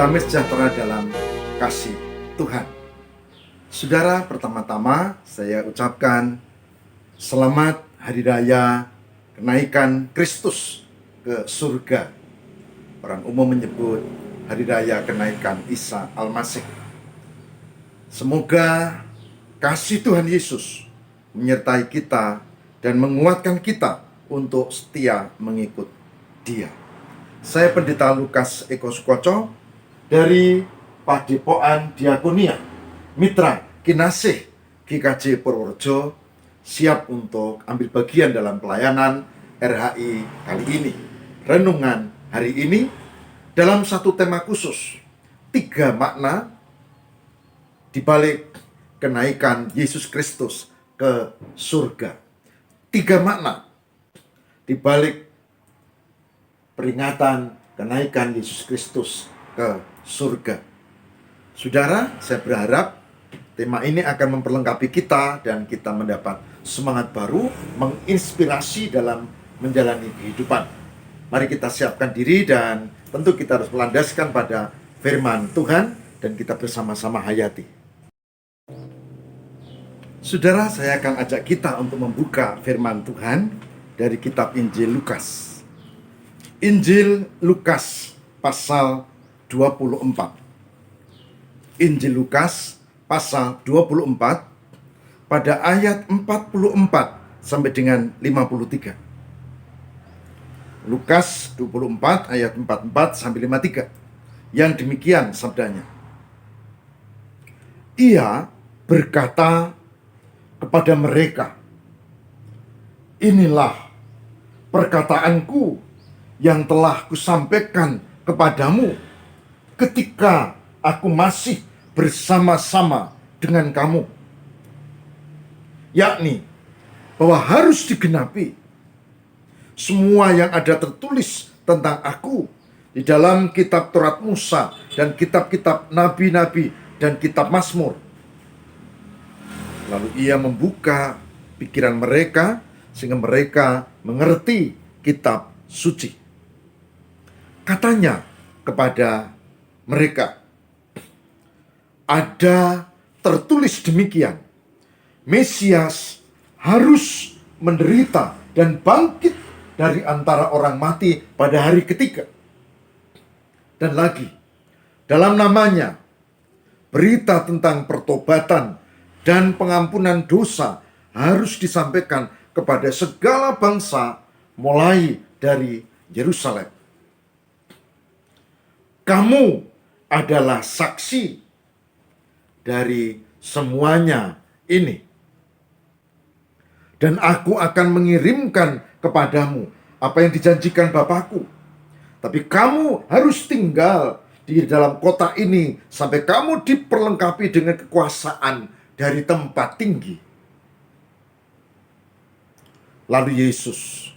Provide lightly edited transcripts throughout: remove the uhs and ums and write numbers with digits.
Damai sejahtera dalam kasih Tuhan. Saudara, pertama-tama saya ucapkan selamat Hari Raya Kenaikan Kristus ke surga. Orang umum menyebut Hari Raya Kenaikan Isa Al-Masih. Semoga kasih Tuhan Yesus menyertai kita dan menguatkan kita untuk setia mengikut Dia. Saya Pendeta Lukas Eko Sukoco dari Padepokan Diakonia Mitra Kinasih GKJ Purworejo, siap untuk ambil bagian dalam pelayanan RHI kali ini. Renungan hari ini dalam satu tema khusus, 3 makna di balik kenaikan Yesus Kristus ke surga. 3 makna di balik peringatan kenaikan Yesus Kristus ke surga. Saudara, saya berharap tema ini akan memperlengkapi kita dan kita mendapat semangat baru, menginspirasi dalam menjalani kehidupan. Mari kita siapkan diri dan tentu kita harus melandaskan pada firman Tuhan dan kita bersama-sama hayati. Saudara, saya akan ajak kita untuk membuka firman Tuhan dari kitab Injil Lukas. Injil Lukas pasal 24. Injil Lukas pasal 24 pada ayat 44 sampai dengan 53. Lukas 24 ayat 44 sampai 53. Yang demikian sabdanya. Ia berkata kepada mereka, "Inilah perkataanku yang telah kusampaikan kepadamu ketika aku masih bersama-sama dengan kamu, yakni bahwa harus digenapi semua yang ada tertulis tentang aku di dalam kitab Taurat Musa dan kitab-kitab nabi-nabi dan kitab Mazmur." Lalu ia membuka pikiran mereka sehingga mereka mengerti kitab suci. Katanya kepada mereka, ada tertulis demikian, Mesias harus menderita dan bangkit dari antara orang mati pada hari ketiga. Dan lagi, dalam namanya, berita tentang pertobatan dan pengampunan dosa harus disampaikan kepada segala bangsa mulai dari Yerusalem. Kamu adalah saksi dari semuanya ini. Dan aku akan mengirimkan kepadamu apa yang dijanjikan Bapakku. Tapi kamu harus tinggal di dalam kota ini sampai kamu diperlengkapi dengan kekuasaan dari tempat tinggi. Lalu Yesus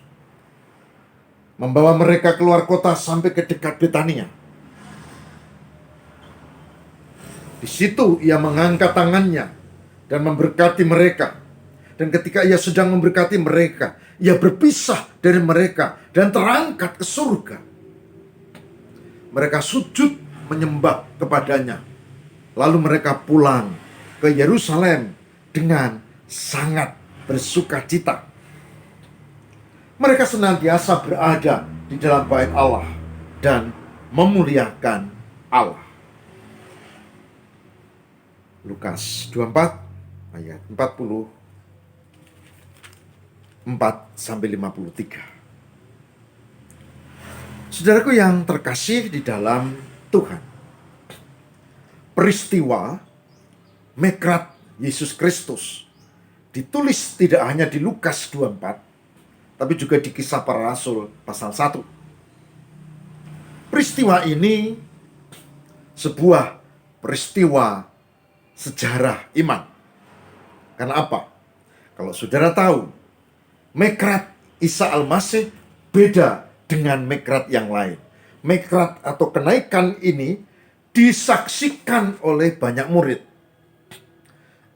membawa mereka keluar kota sampai ke dekat Betania. Di situ ia mengangkat tangannya dan memberkati mereka. Dan ketika ia sedang memberkati mereka, ia berpisah dari mereka dan terangkat ke surga. Mereka sujud menyembah kepadanya. Lalu mereka pulang ke Yerusalem dengan sangat bersukacita. Mereka senantiasa berada di dalam bait Allah dan memuliakan Allah. Lukas 24 ayat 44 sampai 53. Saudaraku yang terkasih di dalam Tuhan, peristiwa Mekrat Yesus Kristus ditulis tidak hanya di Lukas 24, tapi juga di Kisah Para Rasul pasal 1. Peristiwa ini sebuah peristiwa sejarah iman. Karena apa? Kalau saudara tahu, Mekrat Isa Al-Masih beda dengan Mekrat yang lain. Mekrat atau kenaikan ini disaksikan oleh banyak murid.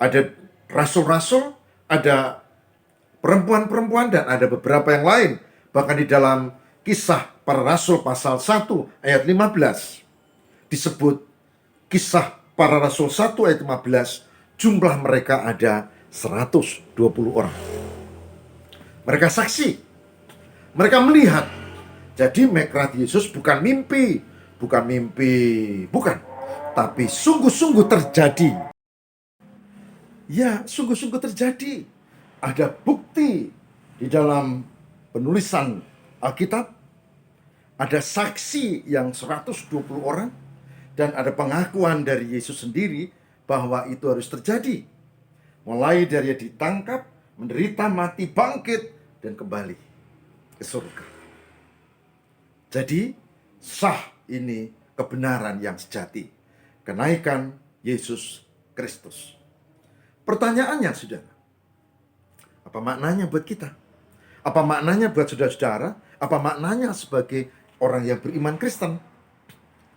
Ada rasul-rasul, ada perempuan-perempuan, dan ada beberapa yang lain. Bahkan di dalam Kisah Para Rasul pasal 1 ayat 15. disebut Kisah Para Rasul 1 ayat 15, jumlah mereka ada 120 orang. Mereka saksi, mereka melihat. Jadi Mikrat Yesus bukan mimpi, bukan, tapi sungguh-sungguh terjadi. Ya, sungguh-sungguh terjadi. Ada bukti di dalam penulisan Alkitab, ada saksi yang 120 orang, dan ada pengakuan dari Yesus sendiri bahwa itu harus terjadi. Mulai dari dia ditangkap, menderita, mati, bangkit, dan kembali ke surga. Jadi, sah ini kebenaran yang sejati. Kenaikan Yesus Kristus. Pertanyaannya, saudara, apa maknanya buat kita? Apa maknanya buat saudara-saudara? Apa maknanya sebagai orang yang beriman Kristen?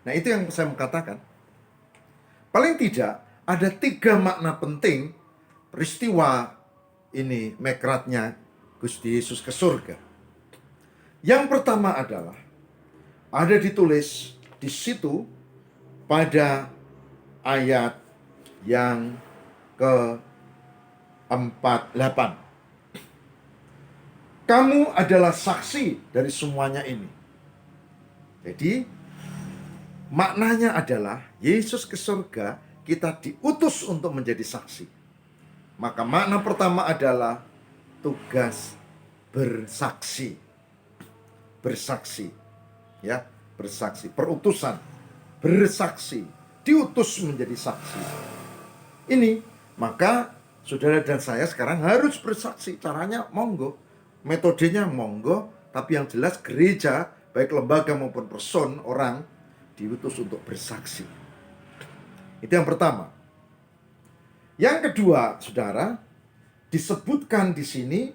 Nah, itu yang saya mau katakan. Paling tidak, ada 3 makna penting peristiwa ini, Mikratnya Gusti Yesus ke surga. Yang pertama adalah, ada ditulis di situ pada ayat yang ke-48. Kamu adalah saksi dari semuanya ini. Jadi, maknanya adalah Yesus ke surga, kita diutus untuk menjadi saksi. Maka makna pertama adalah tugas bersaksi. Bersaksi. Ya, bersaksi, perutusan, bersaksi, diutus menjadi saksi. Ini, maka saudara dan saya sekarang harus bersaksi. Caranya monggo, metodenya monggo, tapi yang jelas gereja, baik lembaga maupun person, orang diutus untuk bersaksi. Itu yang pertama. Yang kedua, saudara, disebutkan di sini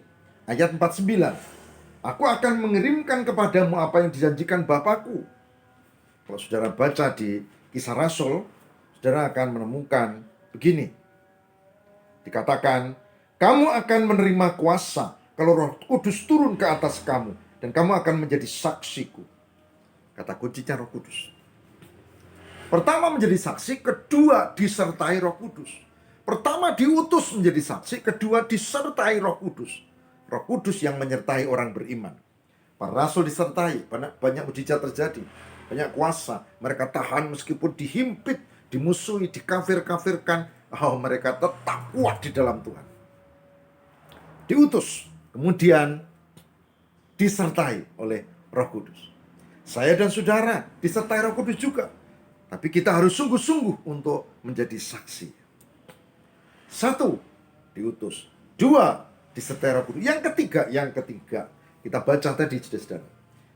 ayat 49. Aku akan mengirimkan kepadamu apa yang dijanjikan Bapakku. Kalau saudara baca di Kisah Rasul, saudara akan menemukan begini. Dikatakan, kamu akan menerima kuasa kalau Roh Kudus turun ke atas kamu, dan kamu akan menjadi saksiku. Kata kuncinya Roh Kudus. Pertama menjadi saksi, kedua disertai Roh Kudus. Pertama diutus menjadi saksi, kedua disertai Roh Kudus. Roh Kudus yang menyertai orang beriman. Para rasul disertai, banyak mujizat terjadi, banyak kuasa. Mereka tahan meskipun dihimpit, dimusuhi, dikafir-kafirkan. Mereka tetap kuat di dalam Tuhan. Diutus, kemudian disertai oleh Roh Kudus. Saya dan saudara disertai Roh Kudus juga. Tapi kita harus sungguh-sungguh untuk menjadi saksi. 1, diutus. 2, disertai Roh Kudus. Yang ketiga, kita baca tadi, saudara.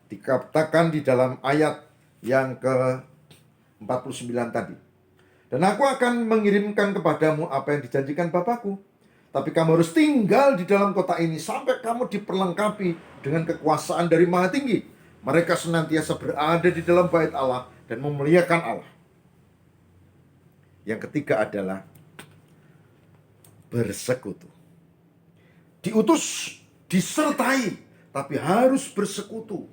Dikatakan di dalam ayat yang ke-49 tadi. Dan aku akan mengirimkan kepadamu apa yang dijanjikan Bapakku. Tapi kamu harus tinggal di dalam kota ini sampai kamu diperlengkapi dengan kekuasaan dari Maha Tinggi. Mereka senantiasa berada di dalam bait Allah dan memuliakan Allah. Yang ketiga adalah bersekutu. Diutus, disertai, tapi harus bersekutu.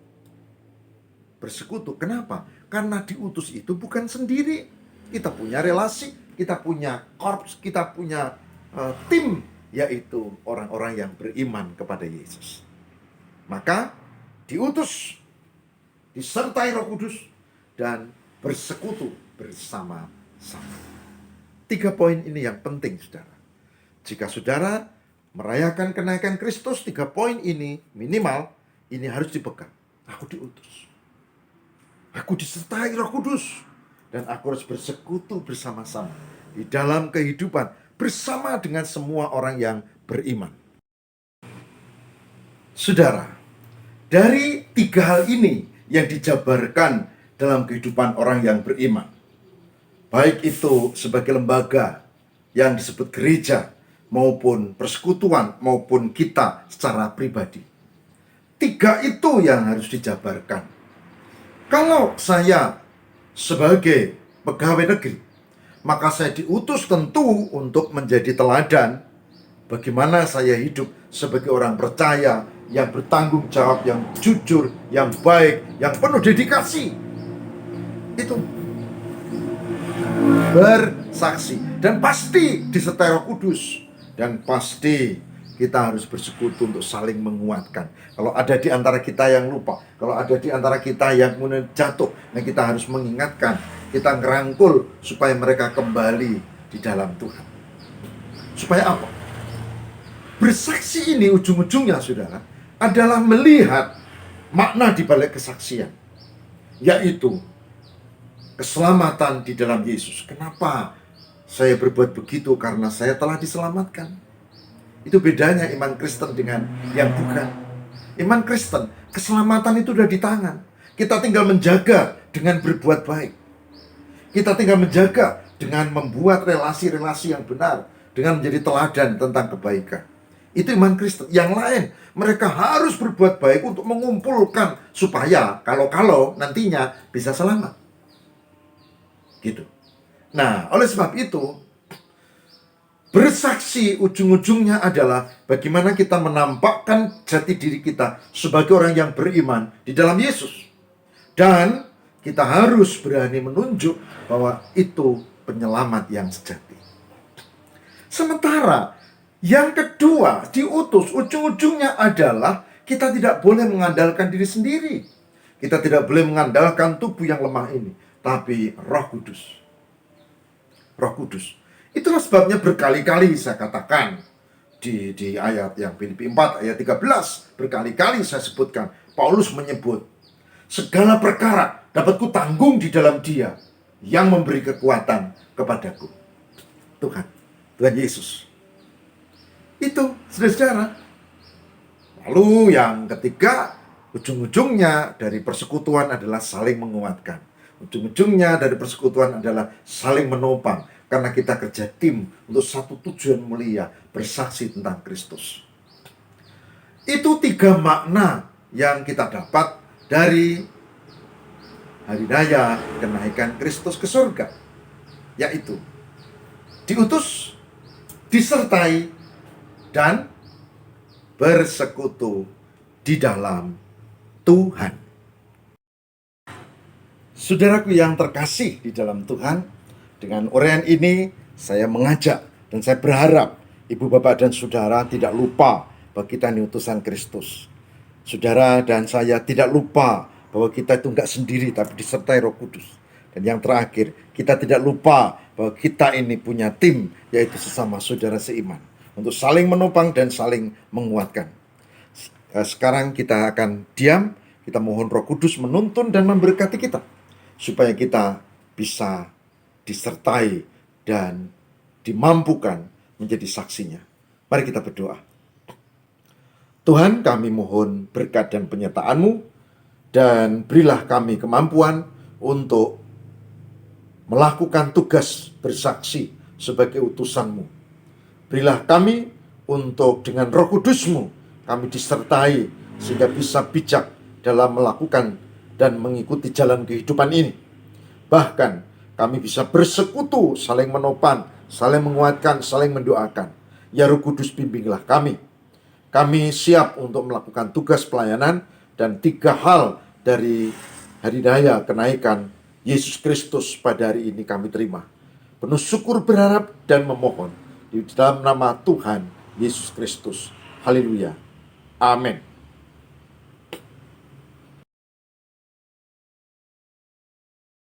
Bersekutu, kenapa? Karena diutus itu bukan sendiri. Kita punya relasi, kita punya korps, kita punya tim, yaitu orang-orang yang beriman kepada Yesus. Maka diutus, disertai Roh Kudus, dan bersekutu bersama-sama. 3 poin ini yang penting, saudara. Jika saudara merayakan kenaikan Kristus, 3 poin ini minimal, ini harus dipegang. Aku diutus, aku disertai Roh Kudus, dan aku harus bersekutu bersama-sama di dalam kehidupan bersama dengan semua orang yang beriman. Saudara, dari 3 hal ini yang dijabarkan dalam kehidupan orang yang beriman, baik itu sebagai lembaga yang disebut gereja, maupun persekutuan, maupun kita secara pribadi. 3 itu yang harus dijabarkan. Kalau saya sebagai pegawai negeri, maka saya diutus tentu untuk menjadi teladan bagaimana saya hidup sebagai orang percaya, yang bertanggung jawab, yang jujur, yang baik, yang penuh dedikasi. Itu. bersaksi. Dan pasti disertai Roh Kudus. Dan pasti kita harus bersekutu untuk saling menguatkan. Kalau ada di antara kita yang lupa, kalau ada di antara kita yang kemudian jatuh, nah kita harus mengingatkan, kita ngerangkul supaya mereka kembali di dalam Tuhan. Supaya apa? Bersaksi ini ujung-ujungnya, saudara, adalah melihat makna di balik kesaksian, yaitu keselamatan di dalam Yesus. Kenapa saya berbuat begitu? Karena saya telah diselamatkan. Itu bedanya iman Kristen dengan yang bukan. Iman Kristen, keselamatan itu udah di tangan. Kita tinggal menjaga dengan berbuat baik. Kita tinggal menjaga dengan membuat relasi-relasi yang benar, dengan menjadi teladan tentang kebaikan. Itu iman Kristen. Yang lain, mereka harus berbuat baik untuk mengumpulkan supaya kalau nantinya bisa selamat. Gitu. Nah, oleh sebab itu, bersaksi ujung-ujungnya adalah bagaimana kita menampakkan jati diri kita sebagai orang yang beriman di dalam Yesus. Dan kita harus berani menunjuk bahwa itu penyelamat yang sejati. Sementara yang kedua, diutus ujung-ujungnya adalah kita tidak boleh mengandalkan diri sendiri. Kita tidak boleh mengandalkan tubuh yang lemah ini, tapi Roh Kudus. Roh Kudus. Itulah sebabnya berkali-kali saya katakan di ayat yang Filipi 4 ayat 13, berkali-kali saya sebutkan, Paulus menyebut, segala perkara dapat kutanggung di dalam Dia yang memberi kekuatan kepadaku. Tuhan Yesus. Itu, saudara-saudara. Lalu yang ketiga, ujung-ujungnya dari persekutuan adalah saling menguatkan. Ujung-ujungnya dari persekutuan adalah saling menopang. Karena kita kerja tim untuk satu tujuan mulia, bersaksi tentang Kristus. Itu tiga makna yang kita dapat dari hari raya kenaikan Kristus ke surga. Yaitu diutus, disertai, dan bersekutu di dalam Tuhan. Saudaraku yang terkasih di dalam Tuhan, dengan uraian ini saya mengajak dan saya berharap ibu bapak dan saudara tidak lupa bahwa kita ini utusan Kristus. Saudara dan saya tidak lupa bahwa kita itu enggak sendiri tapi disertai Roh Kudus. Dan yang terakhir, kita tidak lupa bahwa kita ini punya tim, yaitu sesama saudara seiman, untuk saling menopang dan saling menguatkan. Sekarang kita akan diam, kita mohon Roh Kudus menuntun dan memberkati kita, supaya kita bisa disertai dan dimampukan menjadi saksinya. Mari kita berdoa. Tuhan, kami mohon berkat dan penyertaan-Mu, dan berilah kami kemampuan untuk melakukan tugas bersaksi sebagai utusan-Mu. Berilah kami untuk dengan Roh Kudus-Mu kami disertai sehingga bisa bijak dalam melakukan dan mengikuti jalan kehidupan ini. Bahkan kami bisa bersekutu, saling menopang, saling menguatkan, saling mendoakan. Ya Roh Kudus, bimbinglah kami. Kami siap untuk melakukan tugas pelayanan, dan tiga hal dari hari raya kenaikan Yesus Kristus pada hari ini kami terima. Penuh syukur, berharap, dan memohon di dalam nama Tuhan Yesus Kristus. Haleluya. Amin.